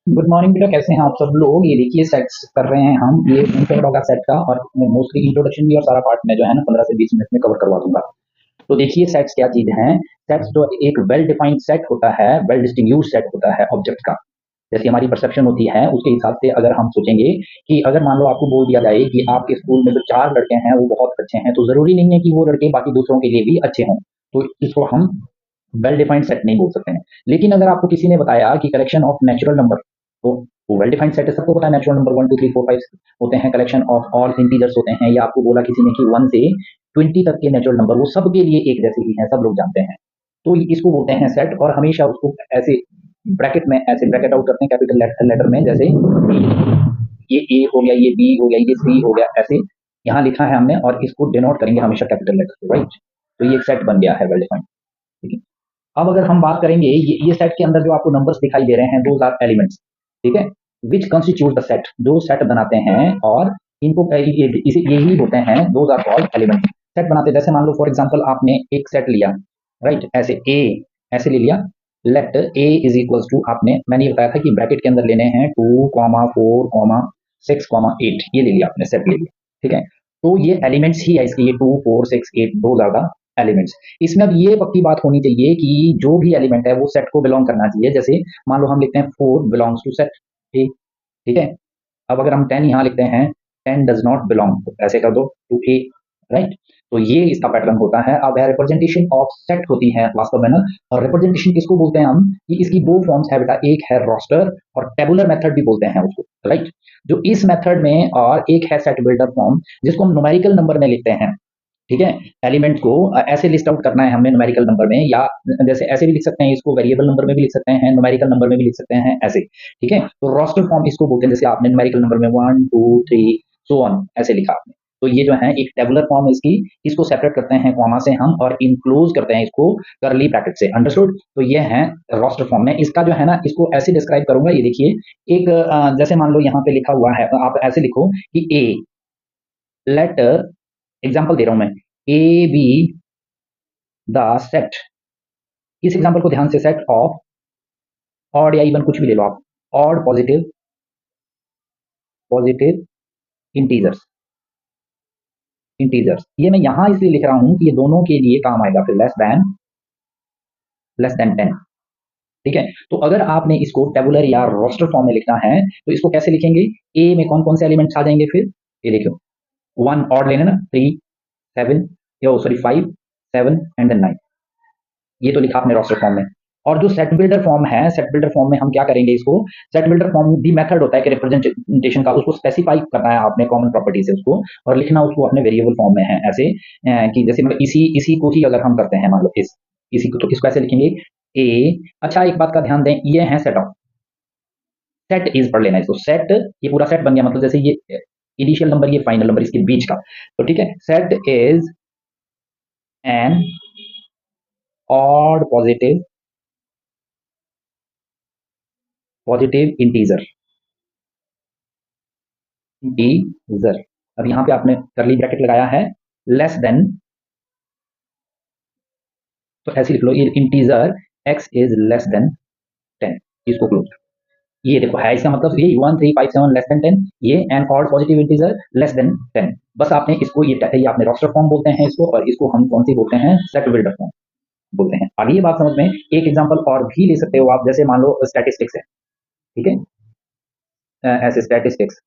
Good morning बेटा, कैसे हैं आप सब लोग। ये देखिए सेट्स कर रहे हैं हम, ये इंट्रो होगा सेट का, और मोस्टली इंट्रोडक्शन भी और सारा पार्ट में जो है ना 15 से 20 मिनट में कवर करवा दूंगा। तो देखिए सेट्स क्या चीज है। सेट्स जो एक वेल डिफाइंड सेट होता है, वेल डिस्टिंग्विश्ड सेट होता है ऑब्जेक्ट का। जैसी हमारी परसेप्शन होती है उसके हिसाब से अगर हम सोचेंगे कि अगर मान लो आपको बोल दिया जाए कि आपके स्कूल में जो 4 लड़के हैं वो बहुत अच्छे हैं, तो जरूरी नहीं है कि वो लड़के बाकी दूसरों के लिए भी अच्छे हों। तो इसको हम वेल डिफाइंड सेट नहीं बोल सकते हैं। लेकिन अगर आपको किसी ने बताया कि कलेक्शन ऑफ नेचुरल नंबर, तो वो वेल डिफाइंड सेट है, सबको पता है नेचुरल नंबर 1 2 3 4 5 होते हैं, कलेक्शन ऑफ ऑल इंटीजर्स होते हैं। या आपको बोला किसी ने कि 1 से 20 तक के नेचुरल नंबर वो सबके लिए एक जैसे ही हैं, सब लोग जानते हैं। तो इसको बोलते हैं सेट, और हमेशा उसको ऐसे ब्रैकेट में ऐसे ब्रैकेट आउट करते हैं कैपिटल लेटर में, जैसे ये ए हो गया, ये बी हो गया, ये सी हो गया, ऐसे यहाँ लिखा है हमने, और इसको डिनोट करेंगे हमेशा कैपिटल लेटर से, राइट। तो ये एक सेट बन गया है वेल डिफाइंड, ठीक है। अब अगर हम बात करेंगे ये सेट के अंदर जो आपको नंबर्स दिखाई दे रहे हैं, दोज आर एलिमेंट्स, ठीक है, विच कंस्टिट्यूट द सेट, जो सेट बनाते हैं, और इनको इसे यही होते हैं, those are called elements. Set बनाते हैं, जैसे मान लो फॉर एग्जांपल आपने एक सेट लिया, राइट, ऐसे ए ऐसे ले लिया। Let A is equals to, आपने मैंने ये बताया था कि ब्रैकेट के अंदर लेने हैं 2, 4, 6, 8, ये ले लिया आपने, सेट ले लिया, ठीक है। तो ये एलिमेंट्स ही है इसके, ये 2, 4, 6, 8 दो ज्यादा एलिमेंट्स। इसमें अब ये पक्की बात होनी चाहिए कि जो भी एलिमेंट है वो सेट को बिलोंग करना चाहिए। जैसे मान लो हम लिखते हैं 4 बिलोंग्स टू सेट ए, ठीक है। अब अगर हम 10 यहाँ लिखते हैं, 10 डज नॉट बिलोंग, तो ऐसे कर दो टू ए, राइट। तो ये इसका पैटर्न होता है। अब रिप्रेजेंटेशन ऑफ सेट होती है वास्तव में ना, और रिप्रेजेंटेशन किसको बोलते हैं हम, कि इसकी दो फॉर्म्स है बेटा, एक है रोस्टर और टेबुलर मेथड भी बोलते हैं उसको, राइट। जो इस मेथड में, और एक है सेट बिल्डर फॉर्म जिसको हम न्यूमेरिकल नंबर में लिखते हैं, ठीक है। एलिमेंट को ऐसे लिस्ट आउट करना है हमने न्यूमेरिकल नंबर में, या जैसे ऐसे भी लिख सकते हैं इसको, वेरिएबल नंबर में भी लिख सकते हैं, न्यूमेरिकल नंबर में भी लिख सकते हैं, ऐसे, ठीक है। तो रोस्टर फॉर्म इसको बोलते हैं, जैसे आपने न्यूमेरिकल नंबर में 1 2 3 सो ऑन ऐसे लिखा आपने, तो ये जो है एक टेबुलर फॉर्म इसकी, इसको सेपरेट करते हैं कॉमा से हम, और इनक्लोज करते हैं इसको करली ब्रैकेट से, अंडरस्टूड। तो ये है रोस्टर फॉर्म में। इसका जो है ना, इसको ऐसे डिस्क्राइब करूंगा, ये देखिए, एक जैसे मान लो यहाँ पे लिखा हुआ है, आप ऐसे लिखो कि ए, लेट, एग्जाम्पल दे रहा हूं मैं, ए बी द सेट, इस एग्जाम्पल को ध्यान से, सेट ऑफ ऑड या इवन कुछ भी ले लो आप, ऑड पॉजिटिव इंटीजर्स, ये मैं यहां इसलिए लिख रहा हूं कि ये दोनों के लिए काम आएगा फिर, लेस देन 10, ठीक है। तो अगर आपने इसको टेबुलर या रोस्टर फॉर्म में लिखना है, तो इसको कैसे लिखेंगे, ए में कौन कौन से एलिमेंट्स आ जाएंगे फिर, ये देखो, 1 ऑड लेना ना, 3 7, सॉरी 5 7 एंड देन 9, ये तो लिखा आपने रोस्टर फॉर्म में। और जो सेट बिल्डर फॉर्म है, सेट बिल्डर फॉर्म में हम क्या करेंगे, इसको सेट बिल्डर फॉर्म भी मेथड होता है कि रिप्रेजेंटेशन का, उसको स्पेसिफाई करना है आपने कॉमन प्रॉपर्टी से उसको, और लिखना उसको अपने वेरिएबल फॉर्म में है, ऐसे कि जैसे मतलब इसी को ही अगर हम करते हैं, मान लो इसी को, तो इसको ऐसे लिखेंगे ए। अच्छा, एक बात का ध्यान दें, ये है सेट ऑफ, सेट इज पढ़ लेना इसको, सेट, ये पूरा सेट बन गया, मतलब जैसे ये इनिशियल नंबर, ये फाइनल नंबर, इसके बीच का, तो ठीक है। Set is an odd positive integer. अब यहाँ पे आपने करली ब्रैकेट लगाया है, लेस देन, तो ऐसे लिख लो, ये integer x is less than 10, इसको क्लोज। ये देखो है, इसका मतलब ये 1 3 5 7 लेस देन 10, ये an odd positive integer less than 10। बस आपने इसको, ये आपने रोस्टर फॉर्म बोलते हैं इसको, और इसको हम कौन सी बोलते हैं, सेट बिल्डर फॉर्म बोलते हैं। आगे ये बात समझ में, एक एग्जांपल और भी ले सकते हो आप, जैसे मान लो स्टैटिस्टिक्स है, ठीक है। ऐसे स्टैटिस्टिक्स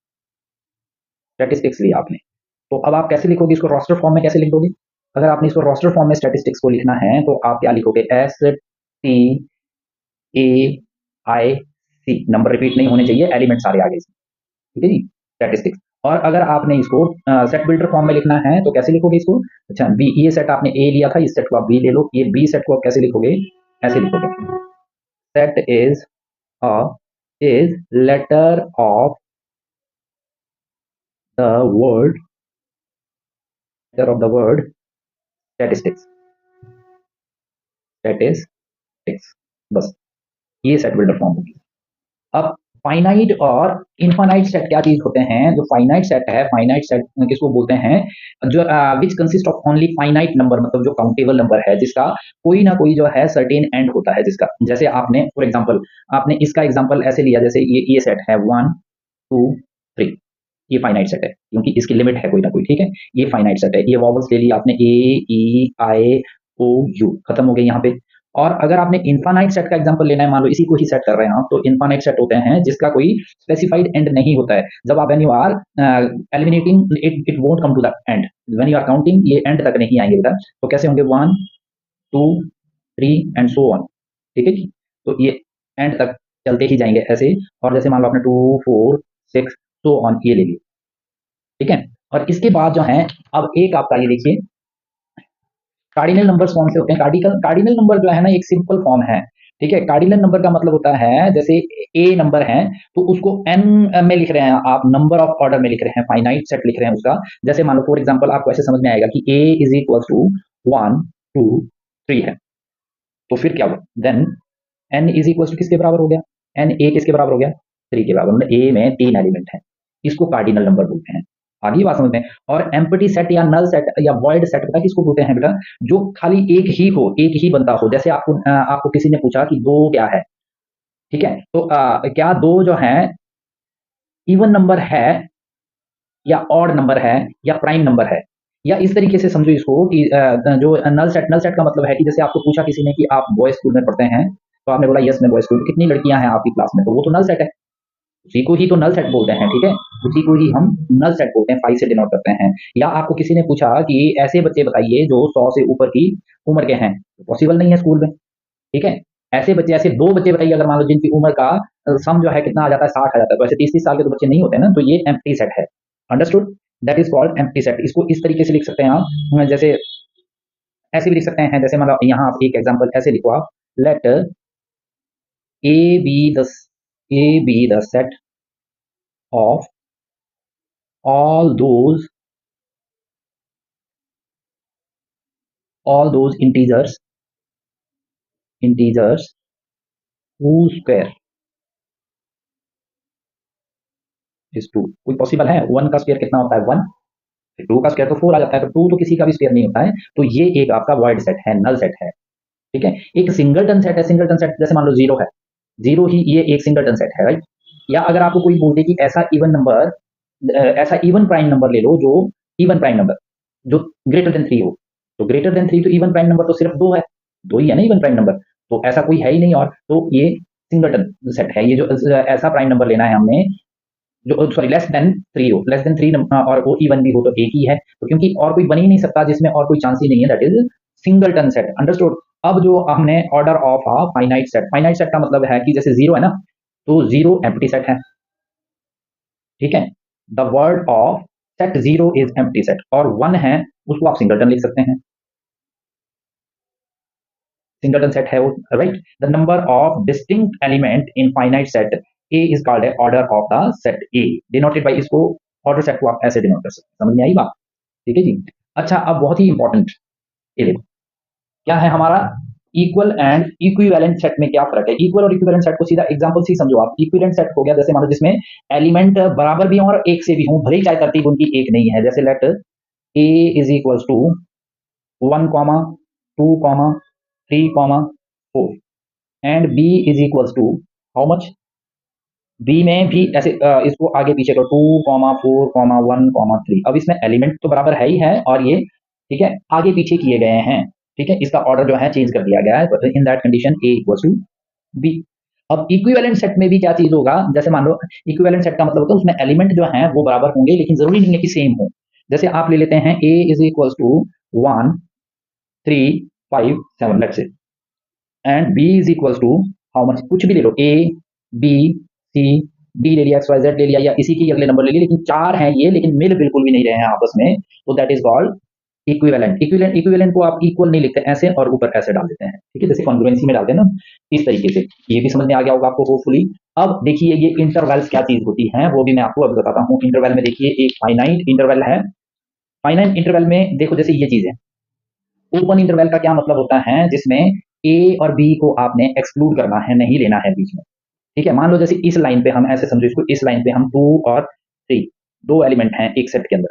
लिया आपने, तो अब आप कैसे लिखोगे इसको, रोस्टर फॉर्म में कैसे लिख दोगे। अगर आपने इसको रोस्टर फॉर्म में स्टैटिस्टिक्स को लिखना है, तो आप क्या लिखोगे, STAIC, नंबर रिपीट नहीं होने चाहिए, एलिमेंट सारे आगे से, ठीक है जी, स्टैटिस्टिक्स। और अगर आपने इसको सेट बिल्डर फॉर्म में लिखना है, तो कैसे लिखोगे इसको, अच्छा बी, ये सेट आपने ए लिया था, इस सेट को आप बी ले लो, ये बी सेट को आप कैसे लिखोगे, ऐसे लिखोगे, set is letter of the word, statistics, बस, ये सेट बिल्डर फॉर्म होगी। अब फाइनाइट और इनफाइनाइट सेट क्या चीज होते हैं? जो फाइनाइट सेट है, फाइनाइट सेट किसको बोलते हैं? जो which consist of only finite number, मतलब जो काउंटेबल नंबर है, जिसका कोई ना कोई जो है सर्टेन एंड होता है जिसका। जैसे आपने फॉर एग्जांपल आपने इसका एग्जांपल ऐसे लिया, जैसे ये सेट है 1 2 3, ये फाइनाइट सेट है क्योंकि इसकी लिमिट है कोई ना कोई, ठीक है। ये फाइनाइट सेट है। ये वॉवल्स ले ली आपने, ए ई आई ओ यू, खत्म हो गई यहाँ पे। और अगर आपने इनफाइनाइट सेट का एग्जांपल लेना है, मान लो इसी को ही सेट कर रहे हैं आप, तो इनफाइनाइट सेट होते हैं जिसका कोई स्पेसिफाइड एंड नहीं होता है। जब आप when you are eliminating it won't come to the end, when you are counting ये एंड तक नहीं आएंगे बेटा। तो कैसे होंगे? 1 2 3 एंड सो ऑन, ठीक है जी। तो ये एंड तक चलते ही जाएंगे ऐसे। और जैसे मान लो आपने 2 4 6 सो ऑन ये ले लिया, ठीक है। और इसके बाद जो है, अब एक आपका ये देखिए कार्डिनल नंबर्स कौन से होते हैं? कार्डिनल नंबर जो है ना, एक सिंपल फॉर्म है, ठीक है। कार्डिनल नंबर का मतलब होता है, जैसे ए नंबर है तो उसको एन में लिख रहे हैं आप, नंबर ऑफ ऑर्डर में लिख रहे हैं, फाइनाइट सेट लिख रहे हैं उसका। जैसे मान लो फॉर एग्जांपल आपको ऐसे समझ में आएगा कि ए इज इक्वल टू 1 2 3 है, तो फिर क्या हुआ? Then N is equal to किसके बराबर हो गया? एन ए किसके बराबर हो गया? 3 के बराबर। मतलब ए में 3 एलिमेंट है, इसको कार्डिनल नंबर बोलते हैं। आगे बात समझते हैं। और एम्प्टी सेट या नल सेट या वॉइड सेट पता किसको बोलते हैं बेटा? जो खाली एक ही हो, एक ही बनता हो। जैसे आपको किसी ने पूछा कि दो क्या है, ठीक है। तो क्या दो जो है इवन नंबर है या ऑड नंबर है या प्राइम नंबर है? या इस तरीके से समझो इसको कि जो नल सेट का मतलब है कि जैसे आपको पूछा किसी ने कि आप बॉयज स्कूल में पढ़ते हैं, तो आपने बोला यस मैं बॉयज स्कूल। कितनी लड़कियां हैं आपकी क्लास में? तो वो तो नल सेट है, उसी को ही तो नल सेट बोलते हैं, ठीक है। उसी को ही हम नल सेट बोलते हैं, 5 से डिनोट करते हैं। या आपको किसी ने पूछा कि ऐसे बच्चे बताइए जो 100 से ऊपर की उम्र के हैं, पॉसिबल नहीं है स्कूल में, ठीक है। ऐसे बच्चे, ऐसे दो बच्चे बताइए अगर मान लो जिनकी उम्र का सम जो है कितना आ जाता है, 60 आ जाता है, तो ऐसे 30-30 साल के तो बच्चे नहीं होते ना, तो ये एम्प्टी सेट है। Understood? That is called empty set. इसको इस तरीके से लिख सकते हैं आप, जैसे ऐसे भी लिख सकते हैं। जैसे मतलब यहाँ आप एक एग्जांपल ऐसे लिखो आप, let A B the A B the set of all those integers whose square is 2। कोई पॉसिबल है? 1 का स्क्वायर कितना होता है? 1। 2 का स्क्वायर तो 4 आ जाता है, तो 2 तो किसी का भी स्क्वायर नहीं होता है। तो ये एक आपका वॉइड सेट है, नल सेट है, ठीक है। एक सिंगलटन सेट है। सिंगलटन सेट जैसे मान लो 0 है, 0 ही ये एक सिंगलटन सेट है, राइट। या अगर आपको कोई बोल दे कि ऐसा इवन नंबर, ऐसा इवन प्राइम नंबर ले लो जो इवन प्राइम नंबर जो ग्रेटर देन 3 हो, तो ग्रेटर देन 3 तो इवन प्राइम नंबर तो सिर्फ 2 है, 2 ही है ना इवन प्राइम नंबर, तो ऐसा कोई है ही नहीं। और तो ये सिंगलटन सेट है। ये जो ऐसा प्राइम नंबर लेना है हमने जो सॉरी लेस देन 3 हो, लेस देन 3 और वो इवन भी हो तो एक ही है, तो क्योंकि और कोई बन ही नहीं सकता जिसमें और कोई चांस ही नहीं है, that is singleton set. Understood? अब जो हमने order of a finite set, finite set का मतलब है कि जैसे 0 है ना, तो 0 एम्प्टी सेट है, ठीक है। The word of set 0 is empty set, और 1 है उसको आप सिंगलटन लिख सकते हैं, सिंगलटन सेट है वो, right. The number of distinct element in finite set A is called a order of the set A, denoted by, इसको ऑर्डर सेट को आप ऐसे डिनोट कर सकते हैं। समझ में आई बात? ठीक है जी। अच्छा, अब बहुत ही इंपॉर्टेंट ये देखो क्या है हमारा इक्वल एंड इक्विवेलेंट सेट में क्या फर्क है? इक्वल और इक्विवेलेंट सेट को सीधा एग्जांपल से समझो आप। इक्विवेलेंट सेट हो गया जैसे मान लो जिसमें एलिमेंट बराबर भी हों और एक से भी हों, भले ही चाहे तरतीब उनकी एक नहीं है। जैसे let A is equal to 1 2 3 4 and B is equal to how much? B में भी ऐसे इसको आगे पीछे करो, 2 4 1 3। अब इसमें एलिमेंट तो बराबर है ही है, और ये ठीक है आगे पीछे किए गए हैं, ठीक है। इसका ऑर्डर जो है चेंज कर दिया गया है। In that condition A equal to B. अब इक्विवेलेंट सेट में भी क्या चीज होगा? जैसे मान लो इक्विवेलेंट सेट का मतलब होता है उसमें एलिमेंट जो है वो बराबर होंगे, लेकिन जरूरी नहीं है कि सेम हो। जैसे आप ले लेते हैं A is equal to 1 3 5 7 let's say, and B is equal to how much? कुछ भी ले लो, ए बी सी डी ले लिया, एक्स वाई जेड ले लिया, या इसी के अगले नंबर ले लिया, लेकिन 4 हैं ये, लेकिन मिल बिल्कुल भी नहीं रहे हैं आपस में, तो that is called equivalent. Equivalent को आप इक्वल नहीं लिखते ऐसे और ऊपर ऐसे डाल देते हैं, ठीक है, जैसे कॉन्ग्रुएंसी में डालते हैं ना, इस तरीके से। ये भी समझ में आ गया होगा आपको होपफुली। अब देखिए ये इंटरवल्स क्या चीज होती है वो भी मैं आपको अब बताता हूँ। इंटरवल में देखिए एक फाइनाइट इंटरवल है। फाइनाइट इंटरवल में देखो जैसे ये चीज है, ओपन इंटरवल का क्या मतलब होता है? जिसमें ए और बी को आपने एक्सक्लूड करना है, नहीं लेना है बीच में, ठीक है, मान लो जैसे इस लाइन पे हम ऐसे समझो इसको, इस लाइन पे हम 2 और 3 2 एलिमेंट हैं एक सेट के अंदर।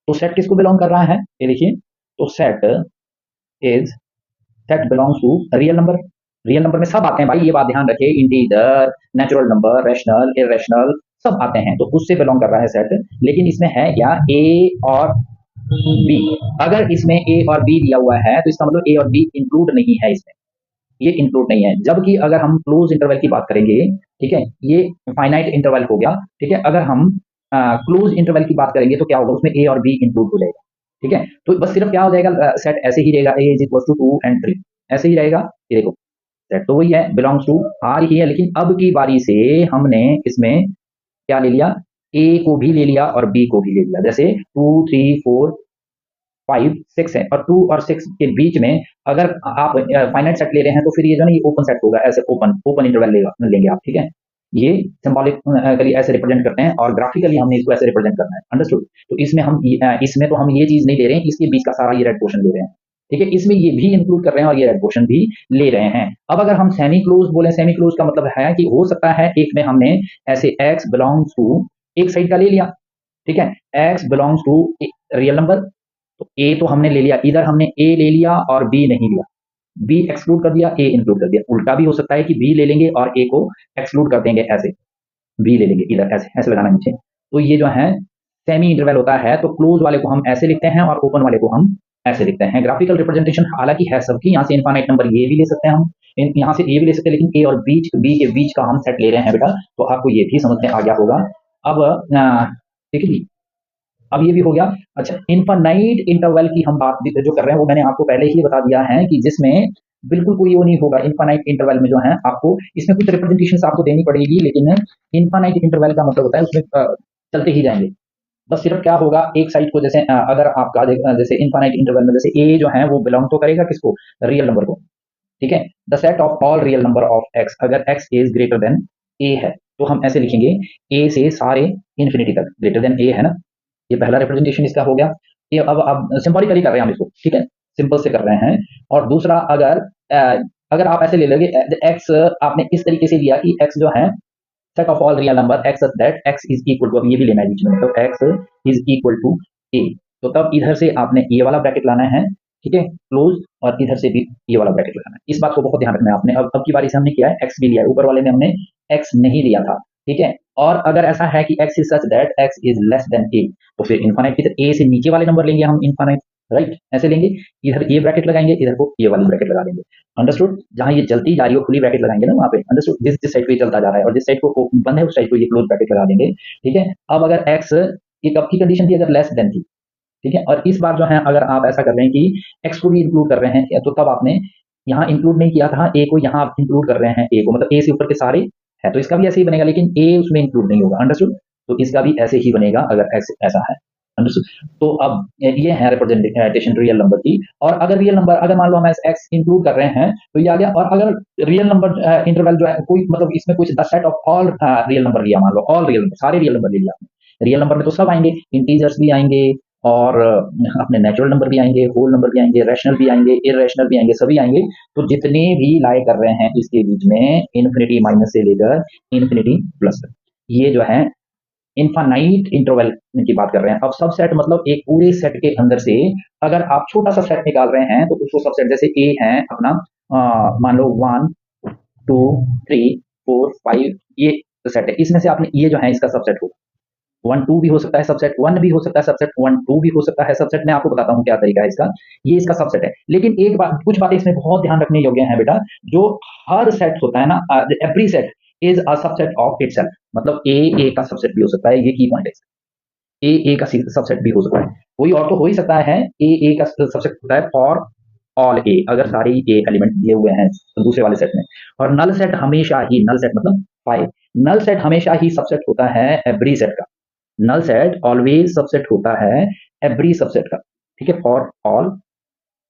तो सेट किसको बिलोंग कर रहा है, ये देखिए, तो set belongs to real number. Real number में सब आते हैं भाई, ये बात ध्यान रखिए, integer, natural number, rational, irrational, सब आते हैं, तो उससे बिलोंग कर रहा है सेट। लेकिन इसमें है क्या, ए और बी। अगर इसमें ए और बी दिया हुआ है तो इसका मतलब ए और बी इंक्लूड नहीं है इसमें, ये इंक्लूड नहीं है। जबकि अगर हम क्लोज इंटरवल की बात करेंगे, ठीक है, ये फाइनाइट इंटरवल हो गया, ठीक है, अगर हम क्लोज इंटरवल की बात करेंगे तो क्या होगा, उसमें ए और बी इंक्लूड हो जाएगा। ठीक है, तो बस सिर्फ क्या हो जाएगा, सेट ऐसे ही रहेगा, ए इज इक्वल टू 2 एंड 3, ऐसे ही रहेगा। ये देखो, सेट तो वही है, बिलोंग्स टू आर ही है, लेकिन अब की बारी से हमने इसमें क्या ले लिया, ए को भी ले लिया और बी को भी ले लिया। जैसे 2 3 4 5 6 है, और 2 और 6 के बीच में अगर आप फाइनाइट सेट ले रहे हैं तो फिर ये जो ना, ये ओपन सेट होगा, ऐसे ओपन ओपन इंटरवल लेंगे आप। ठीक है, ये सिंबॉलिकली ऐसे रिप्रेजेंट करते हैं और ग्राफिकली हमने इसको ऐसे रिप्रेजेंट करना है। अंडरस्टूड? तो इसमें हम इसमें तो हम ये चीज नहीं ले रहे हैं, इसके बीच का सारा ये रेड पोर्शन ले रहे हैं। ठीक है, इसमें ये भी इंक्लूड कर रहे हैं और ये रेड पोर्शन भी ले रहे हैं। अब अगर हम सेमी क्लोज बोले, सेमी क्लोज का मतलब है कि हो सकता है एक में हमने ऐसे x बिलोंग्स टू एक साइड का ले लिया, ठीक है, x belongs to real number, तो ए तो हमने ले लिया, इधर हमने ए ले लिया और बी नहीं लिया, बी एक्सक्लूड कर दिया, ए इंक्लूड कर दिया। उल्टा भी हो सकता है कि बी ले लेंगे और ए को एक्सक्लूड कर देंगे, ऐसे बी ले लेंगे इधर, ऐसे ऐसे लगाना नीचे। तो ये जो है सेमी इंटरवल होता है, तो क्लोज वाले को हम ऐसे लिखते हैं और ओपन वाले को हम ऐसे लिखते हैं। ग्राफिकल रिप्रेजेंटेशन हालांकि है सबकी, यहाँ से इनफाइनाइट नंबर ये भी ले सकते हैं हम, यहाँ से ये भी ले सकते हैं, लेकिन ए और बी के बीच का हम सेट ले रहे हैं बेटा, तो आपको ये भी समझ में आ गया होगा। अब ठीक है जी, अब ये भी हो गया। अच्छा, इनफाइनाइट इंटरवल की हम बात जो कर रहे हैं वो मैंने आपको पहले ही बता दिया है कि जिसमें बिल्कुल कोई वो नहीं होगा। इनफाइनाइट इंटरवल में जो है आपको इसमें कुछ रिप्रेजेंटेशन आपको देनी पड़ेगी, लेकिन इनफाइनाइट इंटरवल का मतलब होता है उसमें चलते ही जाएंगे। बस सिर्फ क्या होगा, एक साइड को जैसे अगर आपका जैसे इनफाइनाइट इंटरवल में जैसे ए जो है वो बिलोंग तो करेगा किसको, रियल नंबर को। ठीक है, the set of all real number of x, अगर एक्स इज ग्रेटर देन ए है तो हम ऐसे लिखेंगे, ए से सारे इन्फिनिटी तक ग्रेटर देन ए है ना, ये पहला रिप्रेजेंटेशन इसका हो गया। ये अब सिंबॉलिकली कर रहे हैं हम इसको, ठीक है, सिंपल से कर रहे हैं। और दूसरा, अगर आप ऐसे ले लोगे, एक्स आपने इस तरीके से लिया कि एक्स जो है set of all real number x that x is equal to, अब ये भी लेना है बीच में, तो x is equal to A, तो तब इधर से आपने ये वाला ब्रैकेट लाना है, ठीक है, क्लोज, और इधर से भी ये वाला ब्रैकेट लगाना है। इस बात को बहुत ध्यान रखना है आपने। अब की बारी से हमने किया है, एक्स भी लिया है, ऊपर वाले में हमने एक्स नहीं लिया था, ठीक है। और अगर ऐसा है कि x is such that x is less than a, तो फिर इनफाइनाइट की तरह a से नीचे वाले नंबर लेंगे हम, इनफाइनाइट, राइट, ऐसे लेंगे, इधर ये ब्रैकेट लगाएंगे, इधर को ये वाली ब्रैकेट लगा देंगे। अंडरस्टूड? जहां ये चलती जा रही हो खुली ब्रैकेट लगाएंगे ना वहां पे, अंडरस्टूड, जिस साइड पे चलता जा रहा है और जिस साइड को बंद है उस साइड को ये क्लोज ब्रैकेट लगा देंगे, ठीक है। अब अगर x, ये कब की कंडीशन थी, अगर लेस देन थी, ठीक है, और इस बार जो है अगर आप ऐसा कर रहे हैं कि x को भी इंक्लूड कर रहे हैं, तो तब आपने यहाँ इंक्लूड नहीं किया था a को, यहाँ आप इंक्लूड कर रहे हैं a को, मतलब a से ऊपर के सारे है, तो इसका भी ऐसे ही बनेगा, लेकिन a उसमें इंक्लूड नहीं होगा। अंडरस्टूड? तो इसका भी ऐसे ही बनेगा अगर ऐसा है। अंडरस्टूड? तो अब ये है रिप्रेजेंटेशन रियल नंबर की। और अगर रियल नंबर, अगर मान लो हम एक्स इंक्लूड कर रहे हैं तो ये आ गया। और अगर रियल नंबर इंटरवल जो है कोई, मतलब इसमें कुछ the set of all real number लिया, मान लो ऑल रियल नंबर, सारे रियल नंबर ले लिया आपने। रियल नंबर में तो सब आएंगे, इंटीजर्स भी आएंगे और अपने नेचुरल नंबर भी आएंगे, होल नंबर भी आएंगे, रैशनल भी आएंगे, इरेशनल भी आएंगे, सभी आएंगे। तो जितने भी लाई कर रहे हैं इसके बीच में इन्फिनिटी माइनस से लेकर इन्फिनिटी प्लस, ये जो है इनफाइनाइट इंटरवल की बात कर रहे हैं। अब सबसेट मतलब एक पूरे सेट के अंदर से अगर आप छोटा सा सेट निकाल रहे हैं तो उसको सबसेट, जैसे ए है अपना, मान लो 1 2 3 4 5, ये सेट है, इसमें से आपने ये जो है इसका सबसेट होगा। 1 2 भी हो सकता है सबसेट, 1 भी हो सकता है सबसेट, 1 2 भी हो सकता है सबसेट। मैं आपको बताता हूँ क्या तरीका है इसका, ये इसका सबसेट है। लेकिन एक बात, कुछ बातें इसमें बहुत ध्यान रखने योग्य है बेटा, जो हर सेट होता है ना, every set is a subset of itself, मतलब ए का सबसेट भी हो सकता है, ये की पॉइंट है। ए का सबसेट भी हो सकता है, कोई और तो हो ही सकता है, ए का सबसेट होता है फॉर ऑल ए, अगर सारे ए एलिमेंट दिए हुए हैं दूसरे वाले सेट में। और नल सेट हमेशा ही, नल सेट मतलब 5, नल सेट हमेशा ही सबसेट होता है एवरी सेट का। नल सेट ऑलवेज सबसेट होता है एवरी सबसेट का, ठीक है, फॉर ऑल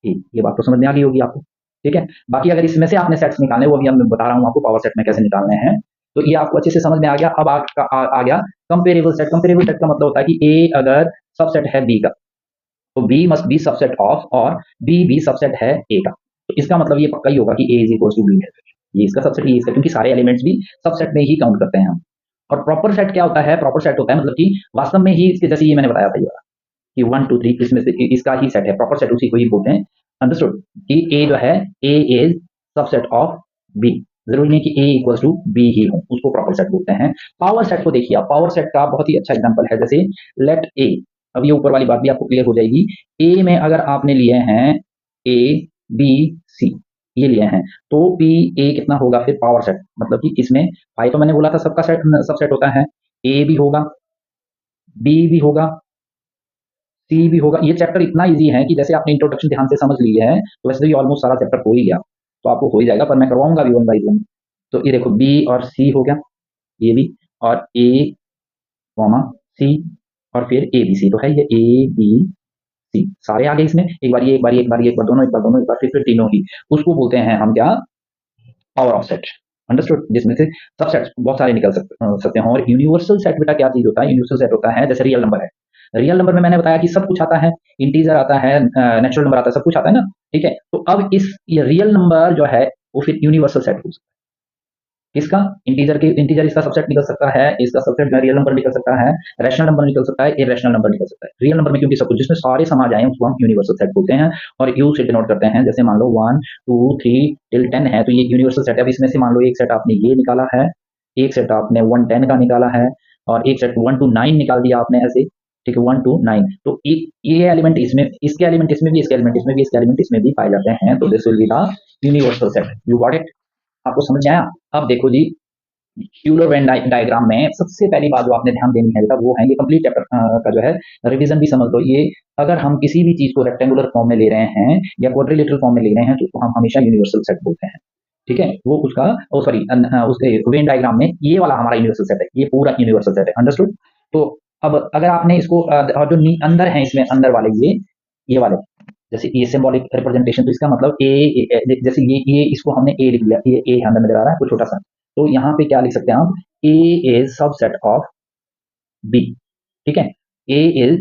ए। ये बात तो समझ में आ गई होगी आपको, ठीक है। बाकी अगर इसमें से आपने सेट्स निकालने, वो भी मैं बता रहा हूँ आपको पावर सेट में कैसे निकालने हैं, तो ये आपको अच्छे से समझ में आ गया। अब आ गया कंपेरेबल सेट। कंपेरेबल सेट का मतलब होता है कि ए अगर सबसेट है बी का, तो B must be subset of, और बी भी सबसेट है ए का, तो इसका मतलब ये पक्का ही होगा कि ए इज इक्वल टू बी है। ये इसका सबसेट, ये इसका, क्योंकि सारे एलिमेंट्स भी सबसेट में ही काउंट करते हैं हम। और प्रॉपर सेट क्या होता है? प्रॉपर सेट होता है मतलब कि वास्तव में ही इसके, जैसे ये मैंने बताया था, ये वाला कि 1 2 3 इसमें से इसका ही सेट है, प्रॉपर सेट उसी को ही बोलते हैं। अंडरस्टूड? कि ए जो है, A is subset of B, जरूरी नहीं कि ए इक्वल्स टू बी ही हो, उसको प्रॉपर सेट बोलते हैं। पावर सेट को देखिए आप, पावर सेट का बहुत ही अच्छा एग्जांपल है, जैसे लेट ए, अब ये ऊपर वाली बात भी आपको क्लियर हो जाएगी। ए में अगर आपने लिए हैं ए बी सी, ये लिए हैं, तो पी ए कितना होगा फिर पावर सेट, मतलब कि इसमें आई तो मैंने बोला था सबका सेट सबसेट होता है, ए भी होगा, बी भी होगा, सी भी होगा। ये चैप्टर इतना इजी है कि जैसे आपने इंट्रोडक्शन ध्यान से समझ लिया है तो वैसे भी ऑलमोस्ट सारा चैप्टर हो ही गया, तो आपको हो ही जाएगा, पर मैं करवाऊंगा भी वन बाई वन। तो ये देखो बी और सी हो गया, ये भी, और ए कॉमा सी, और फिर ए बी सी, तो है ये ए बी सी, सारे आ गए इसमें, एक बार ये, एक बार ये, एक बार ये, एक बार दोनों, एक बार दोनों, एक बार फिर तीनों ही, उसको बोलते हैं हम क्या? Power of set. अंडरस्टूड? जिसमें से सब सेट्स बहुत सारे निकल सकते हैं। और यूनिवर्सल सेट बेटा क्या चीज होता है? यूनिवर्सल सेट होता है जैसे रियल नंबर है, रियल नंबर में मैंने बताया कि सब कुछ आता है, इंटीजर आता है, नेचुरल नंबर आता है, सब कुछ आता है ना, ठीक है? तो अब इस ये रियल नंबर जो है वो फिर यूनिवर्सल सेट हो सकता है। किसका? इंटीजर के, इंटीजर इसका सबसेट निकल सकता है, इसका सबसेट रियल नंबर निकल सकता है, रैशनल नंबर निकल सकता है, इरेशनल नंबर निकल सकता है। रियल नंबर में क्योंकि सब कुछ जिसमें सारे समा जाए उसको हम यूनिवर्सल सेट बोलते हैं, और यू से डिनोट करते हैं। जैसे मान लो 1 2 3 टिल 10 है, तो ये यूनिवर्सल सेट है। अब इसमें से मान लो एक सेट आपने ये निकाला है, एक सेट आपने 1 10 का निकाला है, और एक सेट 1 to 9 निकाल दिया आपने ऐसे, ठीक है, 1 to 9। तो ये एलिमेंट इसमें, इसके एलिमेंट इसमें भी, इसके एलिमेंट इसमें भी, इसके एलिमेंट इसमें भी पाए जाते हैं, तो this will be the universal set. You got it? आपको समझ में आया? अब देखो जी, यूलर वेन डायग्राम में सबसे पहली बात जो आपने ध्यान देनी है बेटा वो है, ये कंप्लीट चैप्टर का जो है रिवीजन भी समझ लो। ये अगर हम किसी भी चीज को रेक्टेंगुलर फॉर्म में ले रहे हैं या क्वाड्रिलेटरल फॉर्म में ले रहे हैं तो उसको हम हमेशा यूनिवर्सल सेट बोलते हैं, ठीक है? वो उसका, सॉरी, उसके वेन डायग्राम में ये वाला हमारा यूनिवर्सल सेट है, ये पूरा यूनिवर्सल सेट है। अंडरस्टूड? तो अब अगर आपने इसको और जो अंदर है इसमें, अंदर वाले ये वाले, जैसे ये सिंबॉलिक रिप्रेजेंटेशन, तो इसका मतलब जैसे ये इसको हमने ए लिख लिया, ये ए अंदर नजर आ रहा है कुछ छोटा सा, तो यहाँ पे क्या लिख सकते हैं आप? ए इज सबसेट ऑफ बी, ठीक है? A is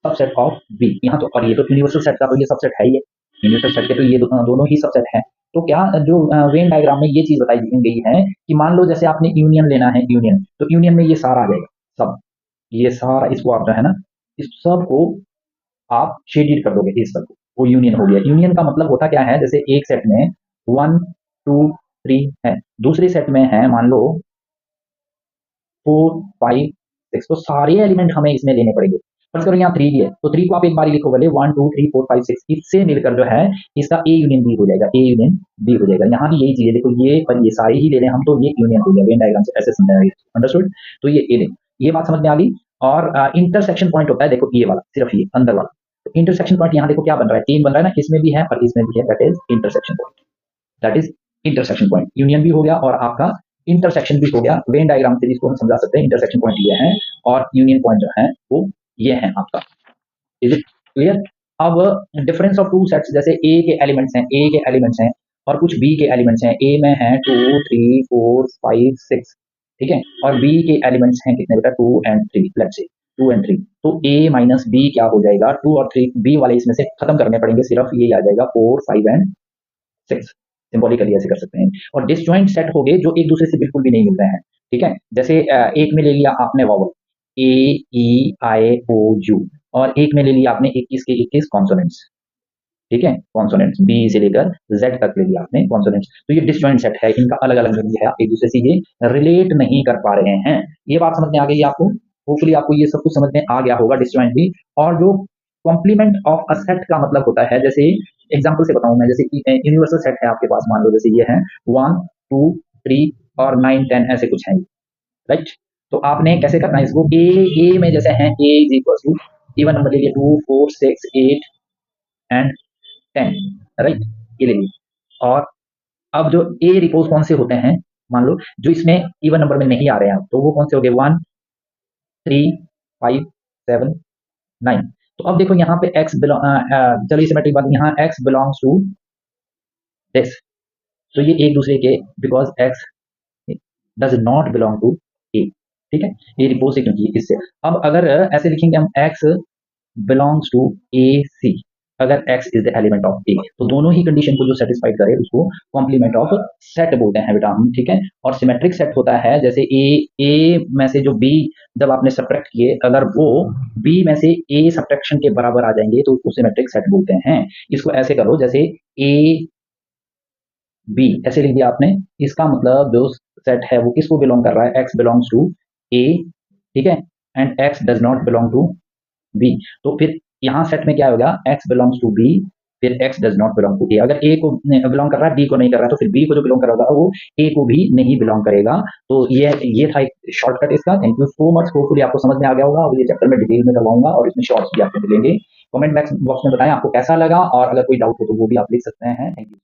subset of B, यहाँ तो, और ये तो यूनिवर्सल सेट का तो ये सबसेट है, ये यूनिवर्सल सेट के तो ये दोनों ही सबसेट है। तो क्या जो वेन डायग्राम में ये चीज बताई गई है कि मान लो जैसे आपने यूनियन लेना है, यूनियन, तो यूनियन में ये सारा आ जाएगा सब, ये सारा, इसको आप जो है ना, इस सब को आप शेडेड कर दोगे, इस सब को, वो यूनियन हो गया। यूनियन का मतलब होता क्या है? जैसे एक सेट में 1 2 3 है, दूसरे सेट में है मान लो 4 5 6, तो सारे एलिमेंट हमें इसमें लेने पड़ेंगे। फर्स्ट करो यहाँ 3 भी है, तो 3 को आप एक बार ही लिखो भले, 1 2 3 4 5 6, इससे मिलकर जो है इसका ए यूनियन बी हो जाएगा, ए यूनियन बी हो जाएगा। यहाँ भी यही चीज है, देखो ये पर ये सारे ही ले लें हम तो ये यूनियन हो गया, वेन डायग्राम से ऐसे समझाया। अंडरस्टूड? तो ये ए, ये बात समझ में आ गई। और इंटरसेक्शन पॉइंट होता है, देखो ये वाला, सिर्फ ये अंदर वाला, तो इंटरसेक्शन पॉइंट यहाँ देखो क्या बन रहा है, 3 बन रहा है ना, इसमें भी है और इसमें भी है, that is intersection point, that is intersection point. Union भी हो गया और आपका इंटरसेक्शन भी हो गया। वेन डायग्राम से इसको हम समझा सकते हैं, इंटरसेक्शन पॉइंट ये है और यूनियन पॉइंट जो है वो ये है आपका। Is it clear? अब डिफरेंस ऑफ टू सेट्स, जैसे ए के एलिमेंट्स हैं, ए के एलिमेंट्स हैं और कुछ बी के एलिमेंट्स हैं, ए में है 2 3 4 5 6, ठीक है, और बी के एलिमेंट्स हैं कितने बेटा? 2 and 3, लेट्स से 2 and 3, तो ए माइनस बी क्या हो जाएगा? 2 और 3 बी वाले इसमें से खत्म करने पड़ेंगे, सिर्फ ये आ जाएगा 4 5 and 6, सिंबॉलिकली ऐसे कर सकते हैं। और डिसजॉइंट सेट हो गए जो एक दूसरे से बिल्कुल भी नहीं मिल रहे हैं, ठीक है? जैसे एक में ले लिया आपने vowel A E I O you, और एक में ले लिया आपने 21 के 21 कॉन्सोनेंट्स, ठीक है, कॉन्सोनेंट्स बी से लेकर जेड तक ले लिया आपने कॉन्सोनेंट्स, तो ये डिसजॉइंट सेट है, इनका अलग अलग मीनिंग है, आप एक दूसरे से ये रिलेट नहीं कर पा रहे हैं। ये बात समझ में आ गई आपको? होपफुली आपको ये सब कुछ समझ में आ गया होगा, डिसजॉइंट भी। और जो कॉम्प्लीमेंट ऑफ अ सेट का मतलब होता है, जैसे एग्जांपल से बताऊं मैं, जैसे यूनिवर्सल सेट है आपके पास, मान लो जैसे ये है 1 2 3 और 9 10 ऐसे कुछ है, राइट? तो आपने कैसे करना है इसको? ए में जैसे है A is equal to, even number ले लिया 2 4 6 8 एंड 10, राइट? ये ले लिया। और अब जो ए रिपोज कौन से होते हैं, मान लो जो इसमें इवन नंबर में नहीं आ रहे हैं, तो वो कौन से हो गए? 1 3 5 7 9। तो अब देखो यहाँ पे x बिलोंग, चलिए सिमेट्रिक बात, यहाँ x बिलोंग्स टू दिस, तो ये एक दूसरे के, because x does not belong to A, ठीक है, ये रिपोज से क्योंकि इससे। अब अगर ऐसे लिखेंगे हम x belongs to A C, अगर x is the element of A, तो दोनों ही कंडीशन को जो सेटिस्फाइड करे उसको कॉम्प्लीमेंट ऑफ सेट बोलते हैं बेटा हम, ठीक है। और सिमेट्रिक सेट होता है जैसे ए में से जो बी जब आपने सब्ट्रैक्ट किए, अगर वो बी में से ए सब्ट्रैक्शन के बराबर आ जाएंगे तो उसको सिमेट्रिक सेट बोलते हैं। इसको ऐसे करो जैसे ए बी ऐसे लिख दिया आपने, इसका मतलब जो सेट है वो किसको बिलोंग कर रहा है, x बिलोंग्स टू ए, ठीक है, and x does not belong to B. तो फिर यहाँ सेट में क्या होगा, x बिलोंग्स टू बी, फिर x does not belong to A. अगर a को बिलोंग कर रहा है, b को नहीं कर रहा है, तो फिर b को जो बिलोंग कर रहा होगा वो a को भी नहीं बिलोंग करेगा। तो ये था एक शॉर्टकट इसका। Thank you so much, hopefully आपको समझ में आ गया होगा। अब ये चैप्टर में डिटेल में करवाऊंगा और इसमें शॉर्ट्स भी आपको मिलेंगे। कमेंट बॉक्स में बताएं आपको कैसा लगा, और अगर कोई डाउट हो तो वो भी आप लिख सकते हैं। Thank you.